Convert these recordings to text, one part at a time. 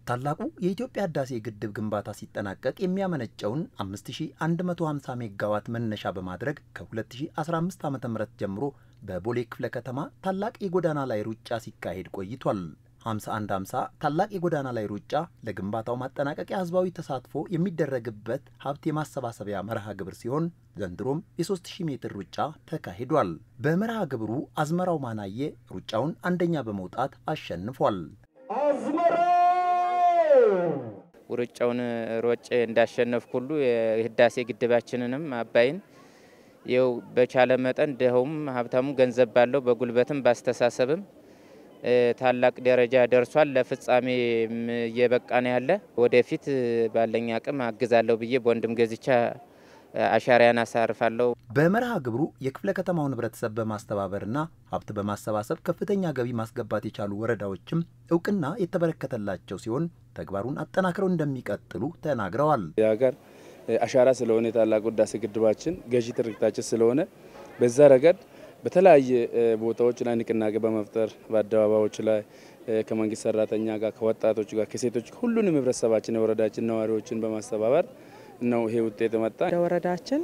ታላቁ የኢትዮጵያ ህዳሴ ግድብ ግንባታ ሲጠናቀቅ የሚያመነጨውን 5150 ሜጋዋት መነሻ በማድረግ ከ2015 ዓ.ም ጀምሮ በቦሌ ክፍለ ከተማ ታላቅ የጎዳና ላይ ሩጫ ሲካሄድ ቆይቷል። 5150 ታላቅ የጎዳና ላይ ሩጫ ለግንባታው ማጠናቀቂያ ህዝባዊ ተሳትፎ የሚደረግበት ሀብት የማሰባሰቢያ መርሃ ግብር ሲሆን ዘንድሮም የ3000 ሜትር ሩጫ ተካሂዷል። በመርሃ ግብሩ አዝመራው ማናየ ሩጫውን አንደኛ በመውጣት አሸንፏል። ሩጫውን ሮጬ እንዳሸነፍኩ ሁሉ የህዳሴ ግድባችንንም አባይን ይው በቻለ መጠን ደህውም ሀብታሙ ገንዘብ ባለው በጉልበትም ባስተሳሰብም ታላቅ ደረጃ ደርሷል። ለፍጻሜ የበቃና ያለ ወደፊት ባለኛ አቅም አግዛለሁ ብዬ በወንድም ገዝቻ አሻራያን አሳርፋለሁ። በመርሃ ግብሩ የክፍለ ከተማውን ህብረተሰብ በማስተባበርና ሀብት በማሰባሰብ ከፍተኛ ገቢ ማስገባት የቻሉ ወረዳዎችም እውቅና የተበረከተላቸው ሲሆን ተግባሩን አጠናክረው እንደሚቀጥሉ ተናግረዋል። ያጋር አሻራ ስለሆነ ታላቁ ህዳሴ ግድባችን ገዢ ትርክታችን ስለሆነ በዛ ረገድ በተለያየ ቦታዎች ላይ ንቅናቄ በመፍጠር በአደባባዮች ላይ ከመንግስት ሰራተኛ ጋር ከወጣቶች ጋር ከሴቶች ሁሉንም ህብረተሰባችን የወረዳችን ነዋሪዎችን በማስተባበር ነው ይሄ ውጤት መጣ። ለወረዳችን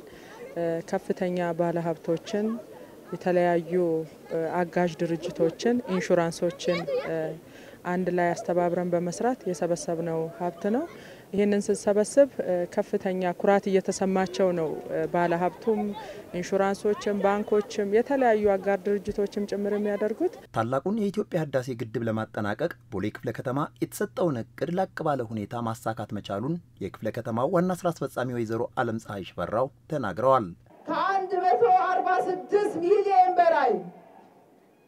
ከፍተኛ ባለሀብቶችን የተለያዩ አጋዥ ድርጅቶችን ኢንሹራንሶችን አንድ ላይ አስተባብረን በመስራት የሰበሰብነው ሀብት ነው። ይሄንን ስንሰበስብ ከፍተኛ ኩራት እየተሰማቸው ነው። ባለሀብቱም ኢንሹራንሶችም ባንኮችም የተለያዩ አጋር ድርጅቶችም ጭምር የሚያደርጉት ታላቁን የኢትዮጵያ ህዳሴ ግድብ ለማጠናቀቅ ቦሌ ክፍለ ከተማ የተሰጠውን እቅድ ላቅ ባለ ሁኔታ ማሳካት መቻሉን የክፍለ ከተማው ዋና ስራ አስፈጻሚ ወይዘሮ ዓለም ፀሐይ ሽፈራው ተናግረዋል። ከ146 ሚሊዮን በላይ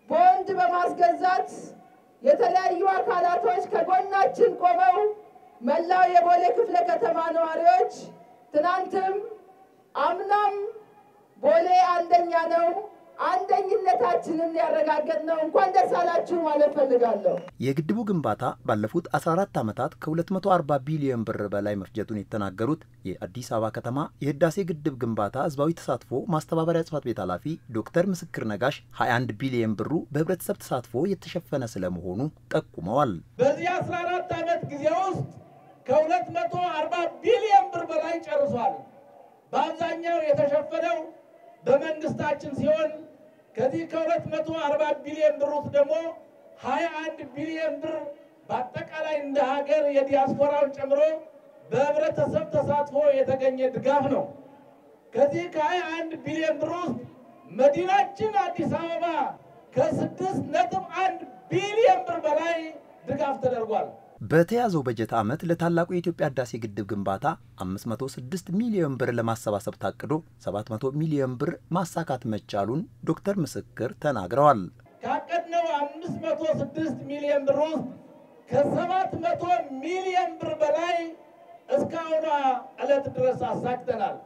ቦንድ በማስገዛት የተለያዩ አካላቶች ከጎናችን ቆመው መላው የቦሌ ክፍለ ከተማ ነዋሪዎች ትናንትም አምናም ቦሌ አንደኛ ነው አንደኝነታችንን ያረጋገጥነው እንኳን ደስ አላችሁ ማለት ፈልጋለሁ። የግድቡ ግንባታ ባለፉት 14 ዓመታት ከ240 ቢሊዮን ብር በላይ መፍጀቱን የተናገሩት የአዲስ አበባ ከተማ የህዳሴ ግድብ ግንባታ ህዝባዊ ተሳትፎ ማስተባበሪያ ጽሕፈት ቤት ኃላፊ ዶክተር ምስክር ነጋሽ 21 ቢሊዮን ብሩ በህብረተሰብ ተሳትፎ የተሸፈነ ስለመሆኑ ጠቁመዋል። በዚህ 14 ዓመት ጊዜ ውስጥ ከ240 ቢሊዮን ብር በላይ ጨርሷል። በአብዛኛው የተሸፈነው በመንግስታችን ሲሆን ከዚህ ከ240 ቢሊዮን ብር ውስጥ ደግሞ 21 ቢሊዮን ብር በአጠቃላይ እንደ ሀገር የዲያስፖራውን ጨምሮ በህብረተሰብ ተሳትፎ የተገኘ ድጋፍ ነው። ከዚህ ከ21 ቢሊዮን ብር ውስጥ መዲናችን አዲስ አበባ ከ6.1 ቢሊዮን ብር በላይ ድጋፍ ተደርጓል። በተያዘው በጀት ዓመት ለታላቁ የኢትዮጵያ ህዳሴ ግድብ ግንባታ 506 ሚሊዮን ብር ለማሰባሰብ ታቅዶ 700 ሚሊዮን ብር ማሳካት መቻሉን ዶክተር ምስክር ተናግረዋል። ካቀድነው 506 ሚሊዮን ብር ውስጥ ከ700 ሚሊዮን ብር በላይ እስካሁን ዕለት ድረስ አሳክተናል።